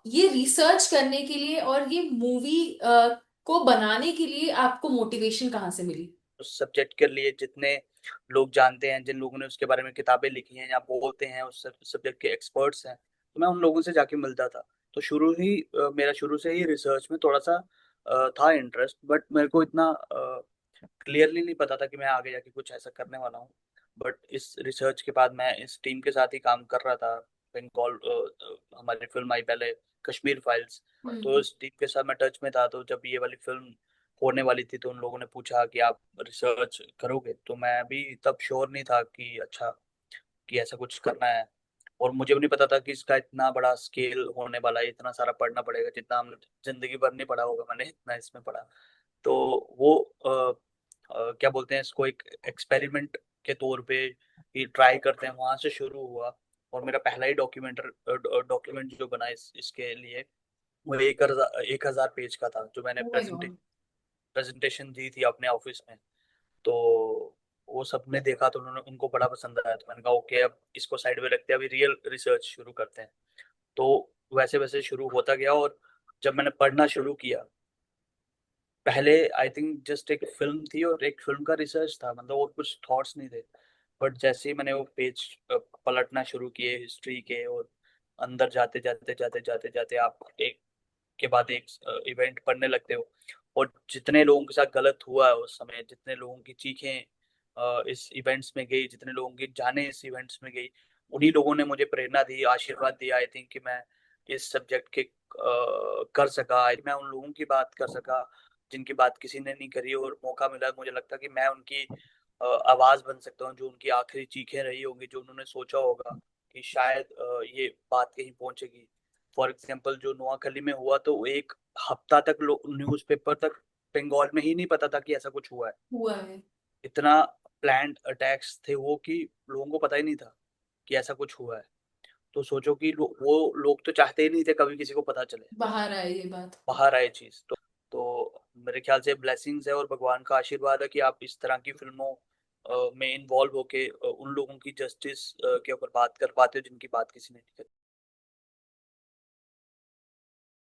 ये रिसर्च करने के लिए और ये मूवी को बनाने के लिए आपको मोटिवेशन कहाँ से मिली? उस सब्जेक्ट के लिए जितने लोग जानते हैं, जिन लोगों ने उसके बारे में किताबें लिखी हैं या बोलते हैं, उस सब्जेक्ट के एक्सपर्ट्स हैं, तो मैं उन लोगों से जाके मिलता था। तो मेरा शुरू से ही रिसर्च में थोड़ा सा था इंटरेस्ट, बट मेरे को इतना क्लियरली नहीं पता था कि मैं आगे जाके कुछ ऐसा करने वाला हूँ। बट इस रिसर्च के बाद मैं इस टीम के साथ ही काम कर रहा था। बंगाल हमारी फिल्म आई पहले, कश्मीर फाइल्स। तो हम्म। इस टीम के साथ मैं टच में था, तो जब ये वाली फिल्म होने वाली थी तो उन लोगों ने पूछा कि आप रिसर्च करोगे, तो मैं भी तब श्योर नहीं था कि अच्छा, कि ऐसा कुछ करना है। और मुझे भी नहीं पता था कि इसका इतना बड़ा स्केल होने वाला है, इतना सारा पढ़ना पड़ेगा जितना हम जिंदगी भर नहीं पढ़ा होगा, मैंने इतना इसमें पढ़ा। तो वो क्या बोलते हैं इसको, एक एक्सपेरिमेंट के तौर पे ही ट्राई करते हैं, वहां से शुरू हुआ। और मेरा पहला ही डॉक्यूमेंट जो बना इसके लिए, वो 1,000 पेज का था, जो मैंने ओ माय गॉड। प्रेजेंटेशन दी थी अपने ऑफिस में। तो वो सबने देखा तो उन्होंने उनको बड़ा पसंद आया, तो मैंने कहा ओके, अब इसको साइड में रखते हैं, अभी रियल रिसर्च शुरू करते हैं। तो वैसे वैसे शुरू होता गया। और जब मैंने पढ़ना शुरू किया, पहले आई थिंक जस्ट एक फिल्म थी और एक फिल्म का रिसर्च था, मतलब और कुछ थॉट्स नहीं थे। बट जैसे ही मैंने वो पेज पलटना शुरू किए हिस्ट्री के, और अंदर जाते जाते जाते जाते जाते आप एक के बाद एक इवेंट पढ़ने लगते हो। और जितने लोगों के साथ गलत हुआ है उस समय, जितने लोगों की चीखें इस इवेंट्स में गई, जितने लोगों की जानें इस इवेंट्स में गई, उन्हीं लोगों ने मुझे प्रेरणा दी, आशीर्वाद दिया आई थिंक, कि मैं इस सब्जेक्ट के कर सका, मैं उन लोगों की बात कर सका जिनकी बात किसी ने नहीं करी, और मौका मिला मुझे लगता कि मैं उनकी आवाज बन सकता हूँ, जो उनकी आखिरी चीखें रही होंगी, जो उन्होंने सोचा होगा कि शायद ये बात कहीं पहुंचेगी। फॉर एग्जाम्पल, जो नोआखली में हुआ, तो एक हफ्ता तक न्यूज़पेपर तक बंगाल में ही नहीं पता था कि ऐसा कुछ हुआ है। हुआ है। इतना प्लान्ड अटैक्स थे वो कि लोगों को पता ही नहीं था कि ऐसा कुछ हुआ है। तो सोचो कि वो लोग तो चाहते ही नहीं थे कभी किसी को पता चले, बाहर आए ये बात। बाहर आए चीज। तो मेरे ख्याल से ब्लेसिंग्स है और भगवान का आशीर्वाद है कि आप इस तरह की फिल्मों में इन्वॉल्व होके उन लोगों की जस्टिस के ऊपर बात कर पाते हो जिनकी बात किसी ने नहीं करी।